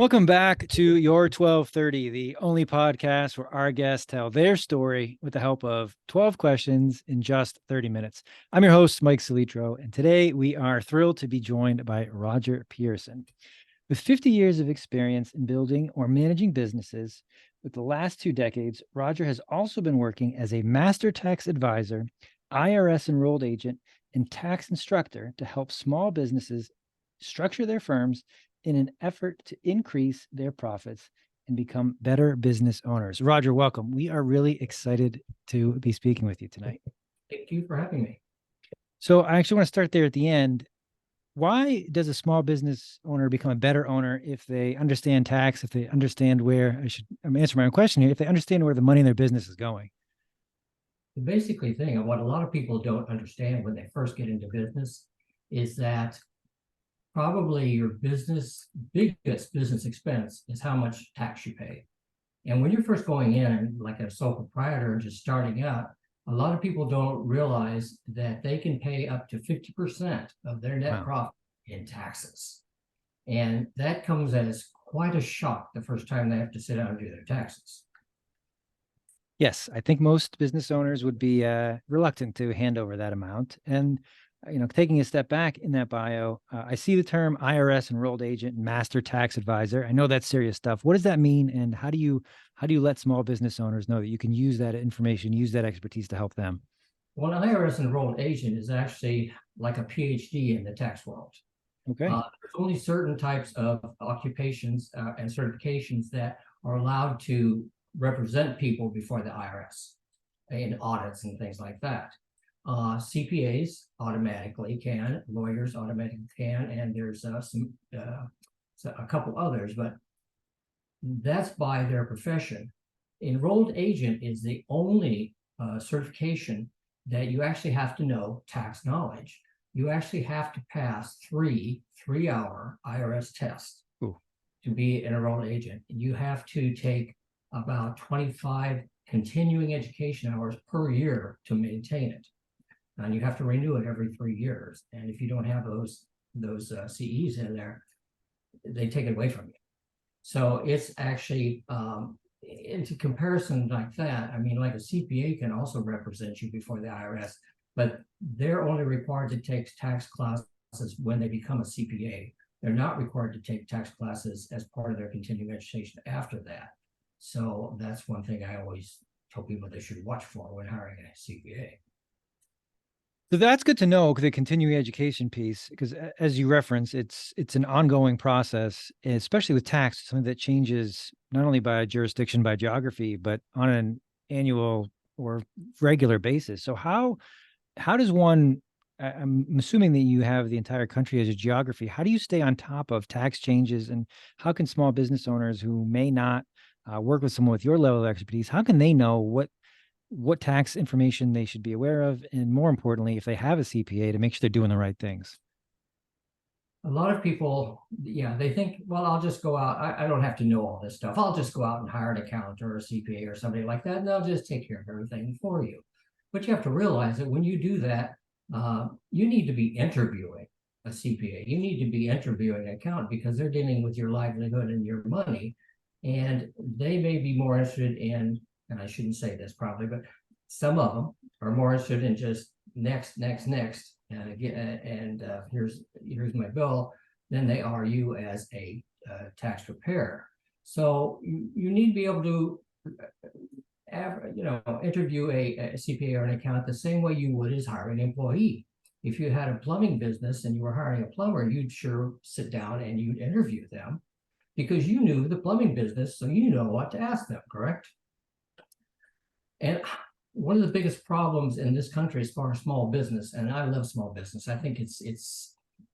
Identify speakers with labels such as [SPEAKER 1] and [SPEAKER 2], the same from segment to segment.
[SPEAKER 1] Welcome back to Your 1230, the only podcast where our guests tell their story with the help of 12 questions in just 30 minutes. I'm your host, Mike Salitro, and today we are thrilled to be joined by Roger Pearson. With 50 years of experience in building or managing businesses, with the last 2 decades, Roger has also been working as a master tax advisor, IRS enrolled agent, and tax instructor to help small businesses structure their firms in an effort to increase their profits and become better business owners. Roger, welcome. We are really excited to be speaking with you tonight.
[SPEAKER 2] Thank you for having me.
[SPEAKER 1] So I actually want to start there at the end. Why does a small business owner become a better owner if they understand tax, if they understand I'm answering my own question here, if they understand where the money in their business is going?
[SPEAKER 2] The basically thing of what a lot of people don't understand when they first get into business is that probably your biggest business expense is how much tax you pay. And when you're first going in, like a sole proprietor and just starting out, a lot of people don't realize that they can pay up to 50% of their net profit in taxes. And that comes as quite a shock the first time they have to sit down and do their taxes.
[SPEAKER 1] Yes, I think most business owners would be reluctant to hand over that amount. And taking a step back in that bio, I see the term IRS enrolled agent and master tax advisor. I know that's serious stuff. What does that mean, and how do you let small business owners know that you can use that information, use that expertise to help them?
[SPEAKER 2] Well, an IRS enrolled agent is actually like a PhD in the tax world.
[SPEAKER 1] Okay.
[SPEAKER 2] There's only certain types of occupations and certifications that are allowed to represent people before the IRS in audits and things like that. CPAs automatically can, lawyers automatically can, and there's a couple others, but that's by their profession. Enrolled agent is the only certification that you actually have to know tax knowledge. You actually have to pass three-hour IRS tests to be an enrolled agent. You have to take about 25 continuing education hours per year to maintain it. And you have to renew it every 3 years. And if you don't have those CEs in there, they take it away from you. So it's actually, into comparison like that, I mean, like a CPA can also represent you before the IRS, but they're only required to take tax classes when they become a CPA. They're not required to take tax classes as part of their continuing education after that. So that's one thing I always tell people they should watch for when hiring a CPA.
[SPEAKER 1] So that's good to know, the continuing education piece, because as you reference, it's an ongoing process, especially with tax, something that changes not only by jurisdiction, by geography, but on an annual or regular basis. So how does one, I'm assuming that you have the entire country as a geography. How do you stay on top of tax changes, and how can small business owners who may not work with someone with your level of expertise, how can they know what tax information they should be aware of, and more importantly, if they have a CPA, to make sure they're doing the right things?
[SPEAKER 2] A lot of people, they think, well, I'll just go out. I don't have to know all this stuff. I'll just go out and hire an accountant or a CPA or somebody like that, and they'll just take care of everything for you. But you have to realize that when you do that, you need to be interviewing a CPA. You need to be interviewing an accountant, because they're dealing with your livelihood and your money, and they may be more interested in, and I shouldn't say this probably, but some of them are more interested in just next, and here's my bill, than they are you as a tax preparer. So you need to be able to interview a CPA or an accountant the same way you would as hiring an employee. If you had a plumbing business and you were hiring a plumber, you'd sure sit down and you'd interview them, because you knew the plumbing business, so you know what to ask them, correct? And one of the biggest problems in this country as far as small business, and I love small business, I think it's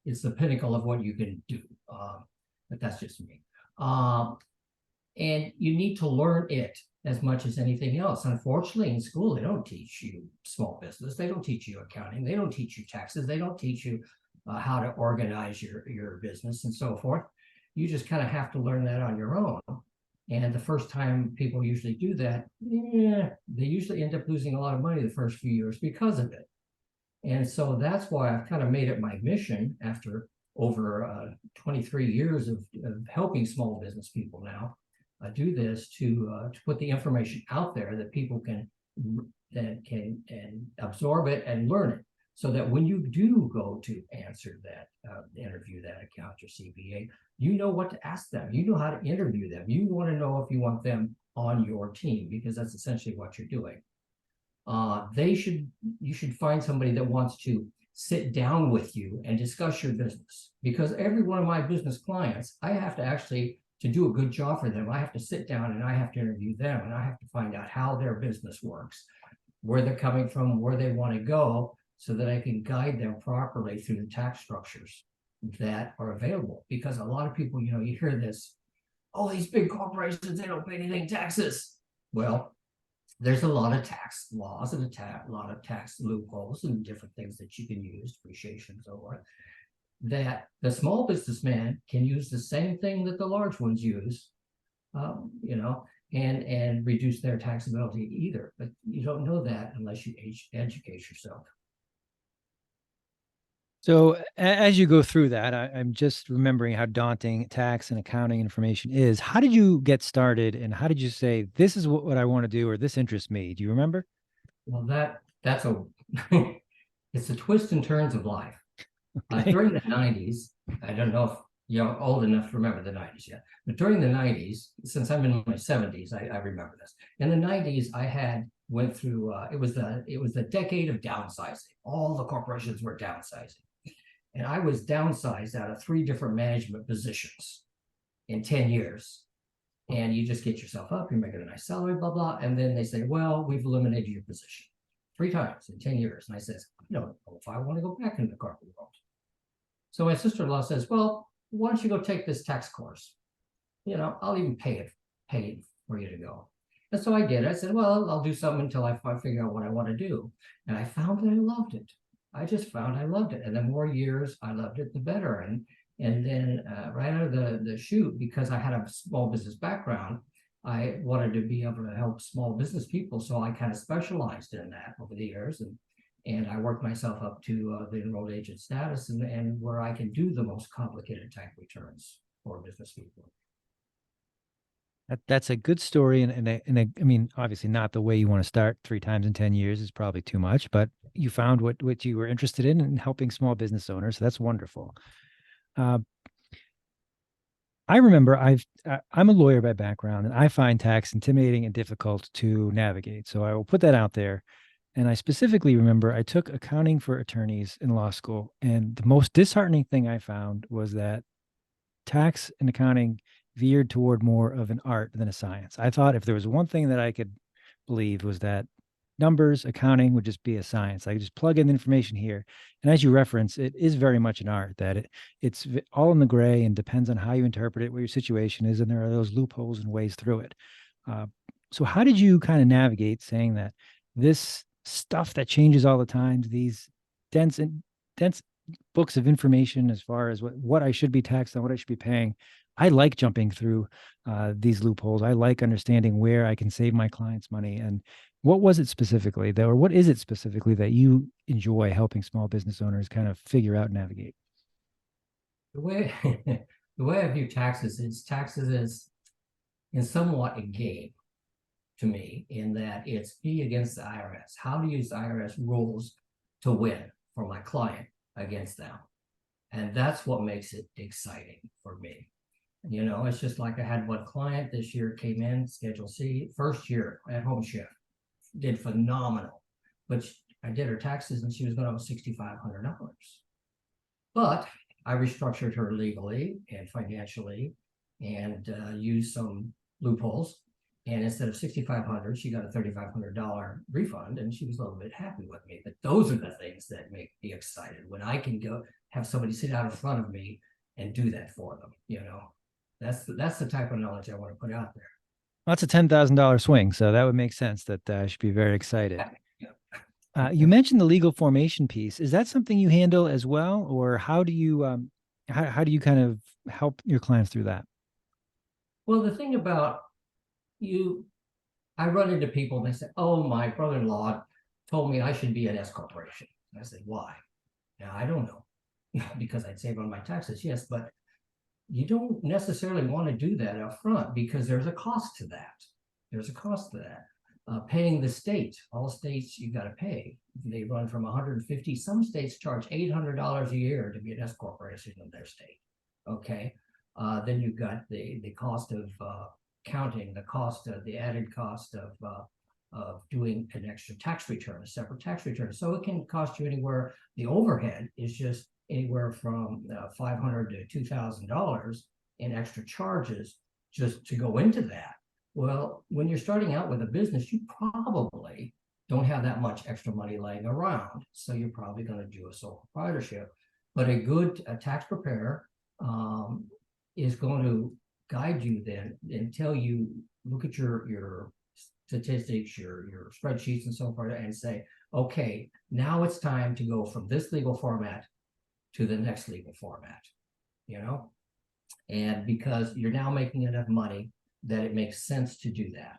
[SPEAKER 2] the pinnacle of what you can do, but that's just me. And you need to learn it as much as anything else. Unfortunately, in school, they don't teach you small business. They don't teach you accounting. They don't teach you taxes. They don't teach you how to organize your business and so forth. You just kind of have to learn that on your own. And the first time people usually do that, they usually end up losing a lot of money the first few years because of it. And so that's why I've kind of made it my mission, after over 23 years of helping small business people now do this to put the information out there that people can and absorb it and learn it, so that when you do go to answer that interview that account or CPA, you know what to ask them. You know how to interview them. You want to know if you want them on your team, because that's essentially what you're doing. You should find somebody that wants to sit down with you and discuss your business, because every one of my business clients, I have to actually, to do a good job for them, I have to sit down and I have to interview them, and I have to find out how their business works, where they're coming from, where they want to go, so that I can guide them properly through the tax structures that are available. Because a lot of people, you hear this, oh, these big corporations, they don't pay anything taxes. Well, there's a lot of tax laws and a lot of tax loopholes and different things that you can use, depreciation and so forth, that the small businessman can use the same thing that the large ones use, and reduce their taxability either. But you don't know that unless you educate yourself.
[SPEAKER 1] So as you go through that, I'm just remembering how daunting tax and accounting information is. How did you get started, and how did you say, this is what I want to do, or this interests me? Do you remember?
[SPEAKER 2] Well, that's a it's the twists and turns of life.
[SPEAKER 1] Okay.
[SPEAKER 2] During the 90s, I don't know if you're old enough to remember the 90s yet, but during the 90s, since I'm in my 70s, I remember this. In the 90s, I went through it was the decade of downsizing. All the corporations were downsizing. And I was downsized out of 3 different management positions in 10 years. And you just get yourself up, you're making a nice salary, blah, blah. And then they say, well, we've eliminated your position 3 times in 10 years. And I says, I don't know if I want to go back into the corporate world. So my sister-in-law says, well, why don't you go take this tax course? I'll even pay it for you to go. And so I did. I said, well, I'll do something until I figure out what I want to do. And I found that I loved it. I just found I loved it. And the more years I loved it, the better. And then right out of the chute, because I had a small business background, I wanted to be able to help small business people. So I kind of specialized in that over the years. And I worked myself up to the enrolled agent status, and where I can do the most complicated tax returns for business people.
[SPEAKER 1] That's a good story, and I mean, obviously not the way you want to start 3 times in 10 years is probably too much, but you found what you were interested in and helping small business owners. So that's wonderful. I remember I'm a lawyer by background, and I find tax intimidating and difficult to navigate. So I will put that out there. And I specifically remember I took accounting for attorneys in law school, and the most disheartening thing I found was that tax and accounting veered toward more of an art than a science. I thought if there was one thing that I could believe, was that numbers, accounting would just be a science. I could just plug in the information here. And as you reference, it is very much an art, that it's all in the gray and depends on how you interpret it, what your situation is, and there are those loopholes and ways through it. So how did you kind of navigate saying that this stuff that changes all the time, these dense books of information as far as what I should be taxed on, what I should be paying, I like jumping through these loopholes. I like understanding where I can save my clients money. And what was it specifically or what is it specifically that you enjoy helping small business owners kind of figure out and navigate?
[SPEAKER 2] The way the way I view taxes is in somewhat a game to me, in that it's be against the IRS. How to use the IRS rules to win for my client against them. And that's what makes it exciting for me. It's just like I had one client this year, came in, Schedule C, first year at home shift, did phenomenal. But I did her taxes and she was going to owe $6,500. But I restructured her legally and financially and used some loopholes. And instead of $6,500, she got a $3,500 refund, and she was a little bit happy with me. But those are the things that make me excited, when I can go have somebody sit out in front of me and do that for them. That's the type of knowledge I want to put out there.
[SPEAKER 1] That's a $10,000 swing, so that would make sense that I should be very excited.
[SPEAKER 2] Yeah.
[SPEAKER 1] You mentioned the legal formation piece. Is that something you handle as well, or how do you how do you kind of help your clients through that?
[SPEAKER 2] Well, the thing about I run into people and they say, "Oh, my brother-in-law told me I should be an S corporation." And I say, "Why?" Now, I don't know. because I'd save on my taxes, yes, but you don't necessarily want to do that up front because there's a cost to that. There's a cost to that. Paying the state, all states you got to pay. They run from 150. Some states charge $800 a year to be an S corporation in their state. Okay, then you've got the cost of counting, the cost of the added cost of doing an extra tax return, a separate tax return. So it can cost you anywhere. The overhead is just anywhere from $500 to $2,000 in extra charges just to go into that. Well, when you're starting out with a business, you probably don't have that much extra money laying around. So you're probably going to do a sole proprietorship. But a good tax preparer is going to guide you then and tell you, look at your statistics, your spreadsheets and so forth, and say, okay, now it's time to go from this legal format to the next legal format, and because you're now making enough money that it makes sense to do that.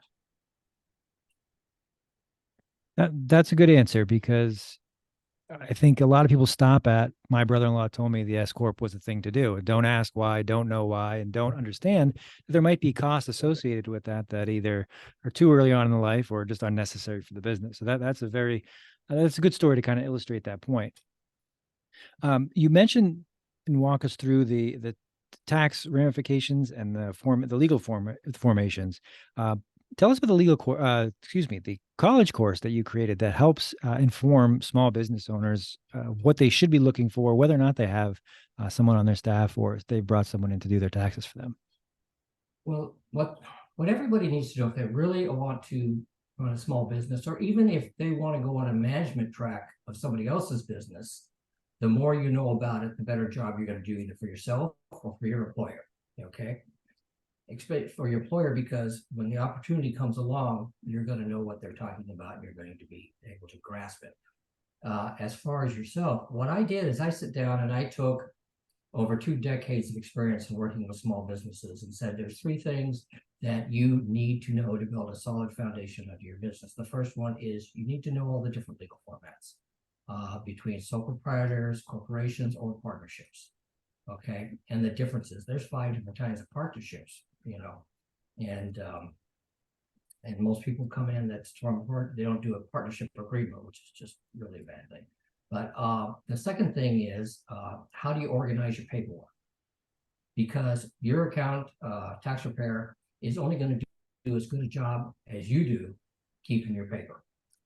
[SPEAKER 1] That's a good answer, because I think a lot of people stop at, my brother-in-law told me the S corp was the thing to do. Don't ask why, don't know why, and don't understand that there might be costs associated with that either are too early on in the life or just unnecessary for the business. So that's a good story to kind of illustrate that point. You mentioned and walk us through the tax ramifications and the legal formations. Tell us about the college course that you created that helps inform small business owners what they should be looking for, whether or not they have someone on their staff or if they've brought someone in to do their taxes for them.
[SPEAKER 2] Well, what everybody needs to know if they really want to run a small business, or even if they want to go on a management track of somebody else's business, the more you know about it, the better job you're going to do either for yourself or for your employer. Okay. Expect for your employer, because when the opportunity comes along, you're going to know what they're talking about and you're going to be able to grasp it. As far as yourself, what I did is I sit down and I took over 2 decades of experience in working with small businesses and said, there's 3 things that you need to know to build a solid foundation of your business. The first one is you need to know all the different legal formats between sole proprietors, corporations, or partnerships. Okay, and the differences. There's 5 different kinds of partnerships, and most people come in that's they don't do a partnership agreement, which is just really a bad thing. But the second thing is how do you organize your paperwork? Because your account tax preparer is only going to do as good a job as you do keeping your paper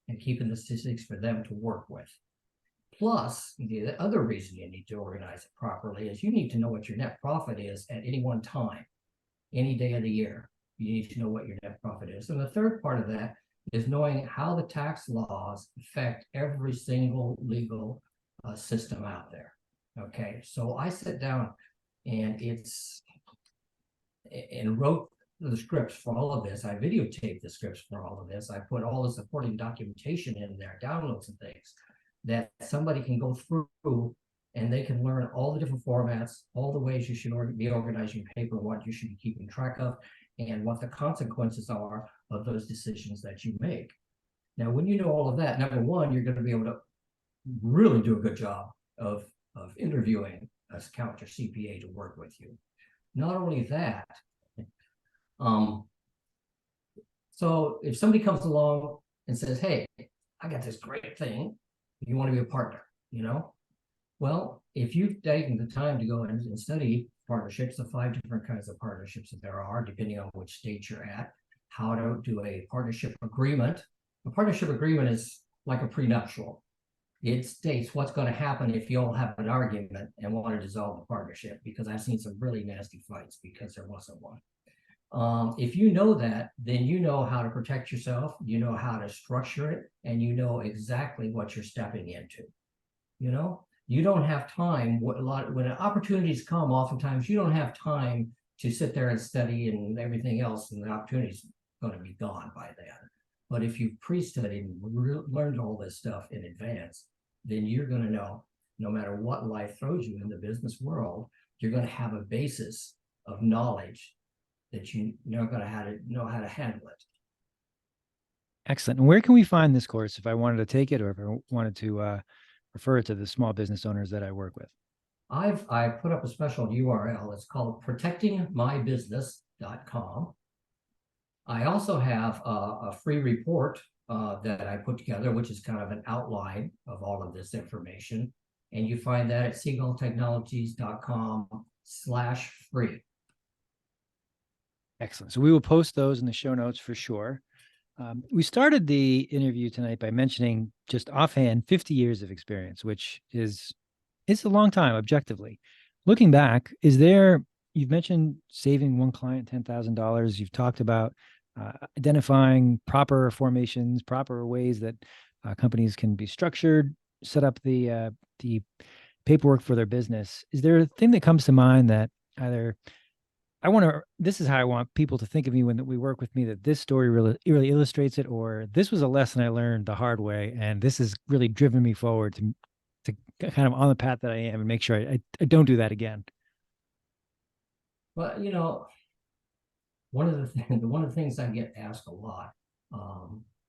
[SPEAKER 2] and keeping the statistics for them to work with. Plus, the other reason you need to organize it properly is you need to know what your net profit is at any one time, any day of the year. You need to know what your net profit is. And the third part of that is knowing how the tax laws affect every single legal system out there. Okay, so I sit down and wrote the scripts for all of this. I videotaped the scripts for all of this. I put all the supporting documentation in there, downloads and things that somebody can go through, and they can learn all the different formats, all the ways you should be organizing paper, what you should be keeping track of, and what the consequences are of those decisions that you make. Now, when you know all of that, number one, you're going to be able to really do a good job of interviewing an accountant or CPA to work with you. Not only that, so if somebody comes along and says, hey, I got this great thing, you want to be a partner, well, if you've taken the time to go and study partnerships, the 5 different kinds of partnerships that there are, depending on which state you're at, how to do a partnership agreement. A partnership agreement is like a prenuptial. It states what's going to happen if you all have an argument and want to dissolve the partnership, because I've seen some really nasty fights because there wasn't one. If you know that, then you know how to protect yourself, you know how to structure it, and you know exactly what you're stepping into. You don't have time. When opportunities come, oftentimes you don't have time to sit there and study and everything else, and the opportunity's going to be gone by then. But if you've pre-studied and learned all this stuff in advance, then you're going to know, no matter what life throws you in the business world, you're going to have a basis of knowledge that you know how to handle it.
[SPEAKER 1] Excellent. And where can we find this course if I wanted to take it, or if I wanted to refer it to the small business owners that I work with?
[SPEAKER 2] I put up a special URL. It's called protectingmybusiness.com. I also have a free report that I put together, which is kind of an outline of all of this information. And you find that at seagulltechnologies.com/free.
[SPEAKER 1] Excellent. So we will post those in the show notes for sure. We started the interview tonight by mentioning just offhand 50 years of experience, which is it's a long time objectively. Looking back, you've mentioned saving one client $10,000. You've talked about identifying proper formations, proper ways that companies can be structured, set up the paperwork for their business. Is there a thing that comes to mind that either this is how I want people to think of me when we work with me, that this story really illustrates it, or this was a lesson I learned the hard way, and this has really driven me forward to kind of on the path that I am and make sure I don't do that again.
[SPEAKER 2] But one of the things I get asked a lot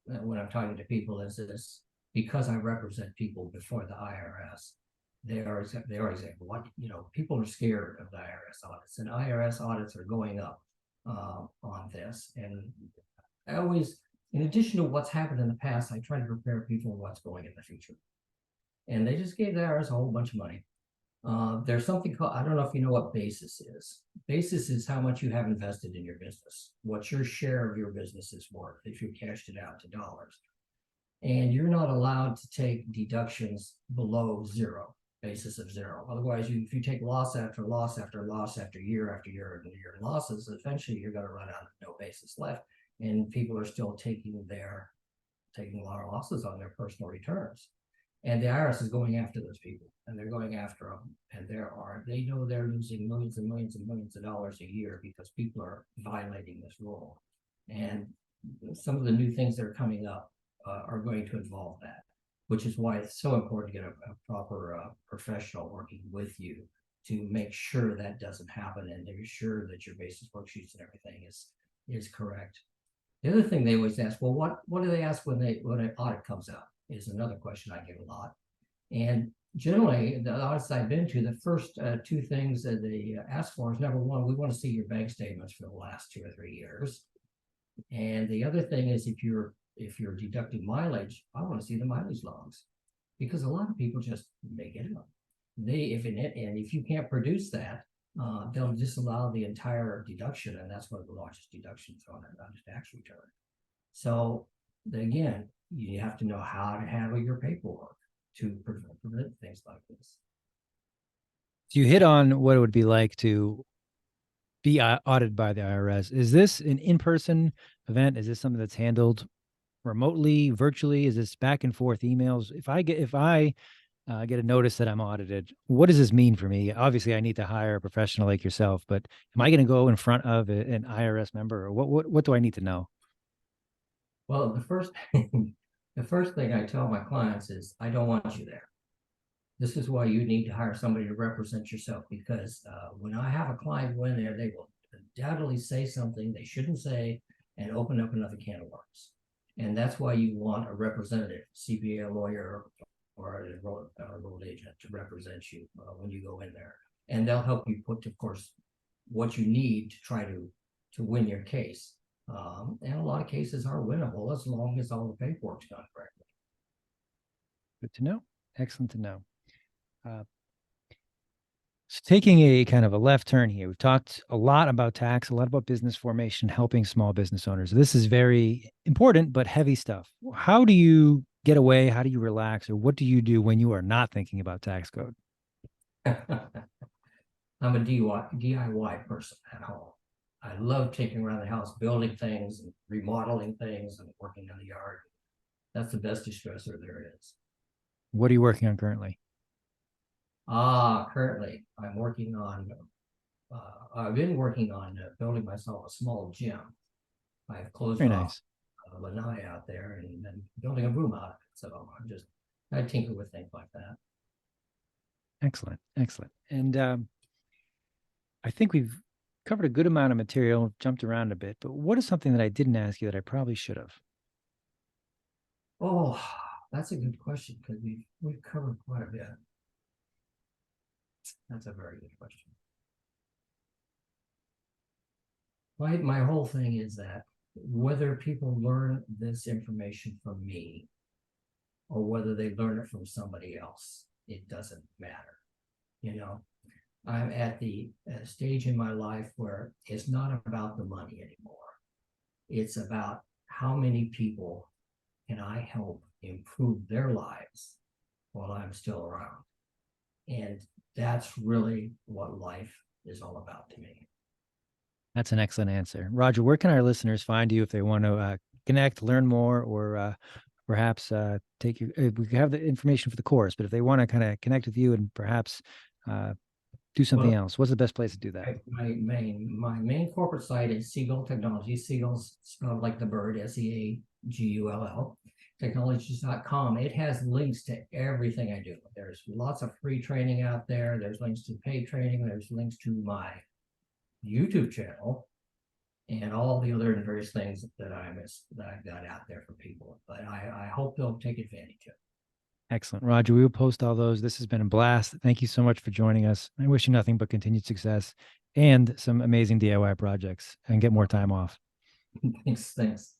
[SPEAKER 2] when I'm talking to people is this: because I represent people before the IRS, they always say, what, people are scared of the IRS audits, and IRS audits are going up on this. And I always, in addition to what's happened in the past, I try to prepare people on what's going in the future. And they just gave the IRS a whole bunch of money. There's something called, I don't know if you know what basis is. Basis is how much you have invested in your business, what your share of your business is worth if you cashed it out to dollars. And you're not allowed to take deductions below zero, basis of zero. Otherwise, if you take loss after loss after loss after year and year losses, eventually you're going to run out of no basis left. And people are still taking a lot of losses on their personal returns. And the IRS is going after those people, and they're going after them. And they know they're losing millions and millions and millions of dollars a year because people are violating this rule. And some of the new things that are coming up are going to involve that, which is why it's so important to get a proper professional working with you to make sure that doesn't happen, and to be sure that your basis worksheets and everything is correct. The other thing they always ask, well, what do they ask when an audit comes out, is another question I get a lot. And generally, the audits I've been to, the first two things that they ask for is, number one, we want to see your bank statements for the last 2 or 3 years. And the other thing is, if you're deducting mileage, I want to see the mileage logs, because a lot of people just make it up. If you can't produce that, they'll disallow the entire deduction, and that's one of the largest deductions on a tax return. So again, you have to know how to handle your paperwork to prevent things like this.
[SPEAKER 1] So you hit on what it would be like to be audited by the IRS. Is this an in-person event? Is this something that's handled remotely, virtually? Is this back and forth emails? If I get a notice that I'm audited, what does this mean for me? Obviously, I need to hire a professional like yourself, but am I going to go in front of an IRS member, or what do I need to know?
[SPEAKER 2] Well, the first thing I tell my clients is, I don't want you there. This is why you need to hire somebody to represent yourself, because when I have a client go in there, they will undoubtedly say something they shouldn't say and open up another can of worms. And that's why you want a representative, CPA, a lawyer, or an enrolled agent to represent you when you go in there. And they'll help you put, of course, what you need to try to win your case. And a lot of cases are winnable as long as all the paperwork's done correctly.
[SPEAKER 1] Good to know. Excellent to know. So taking a kind of a left turn here, we've talked a lot about tax, a lot about business formation, helping small business owners. This is very important, but heavy stuff. How do you get away? How do you relax? Or what do you do when you are not thinking about tax code?
[SPEAKER 2] I'm a DIY person at home. I love taking around the house, building things and remodeling things and working in the yard. That's the best distressor there is.
[SPEAKER 1] What are you working on currently?
[SPEAKER 2] Currently, I've been working on building myself a small gym. I've closed
[SPEAKER 1] Very
[SPEAKER 2] off
[SPEAKER 1] nice.
[SPEAKER 2] Lanai out there and then building a room out of it. So I tinker with things like that.
[SPEAKER 1] Excellent. Excellent. And I think we've covered a good amount of material, jumped around a bit, but what is something that I didn't ask you that I probably should have?
[SPEAKER 2] Oh, that's a good question, because we've covered quite a bit. That's a very good question. My whole thing is that whether people learn this information from me or whether they learn it from somebody else, it doesn't matter. You know, I'm at the stage in my life where it's not about the money anymore. It's about how many people can I help improve their lives while I'm still around. And that's really what life is all about to me.
[SPEAKER 1] That's an excellent answer. Roger, where can our listeners find you if they want to connect, learn more, or perhaps take you? We have the information for the course, but if they want to kind of connect with you and perhaps do something else, what's the best place to do that?
[SPEAKER 2] My main corporate site is Seagull Technology. Seagull's spelled like the bird, SEAGULL. Technologies.com. It has links to everything I do. There's lots of free training out there. There's links to paid training. There's links to my YouTube channel and all the other various things that I've got out there for people. But I hope they'll take advantage of it.
[SPEAKER 1] Excellent. Roger, we will post all those. This has been a blast. Thank you so much for joining us. I wish you nothing but continued success and some amazing DIY projects and get more time off.
[SPEAKER 2] Thanks.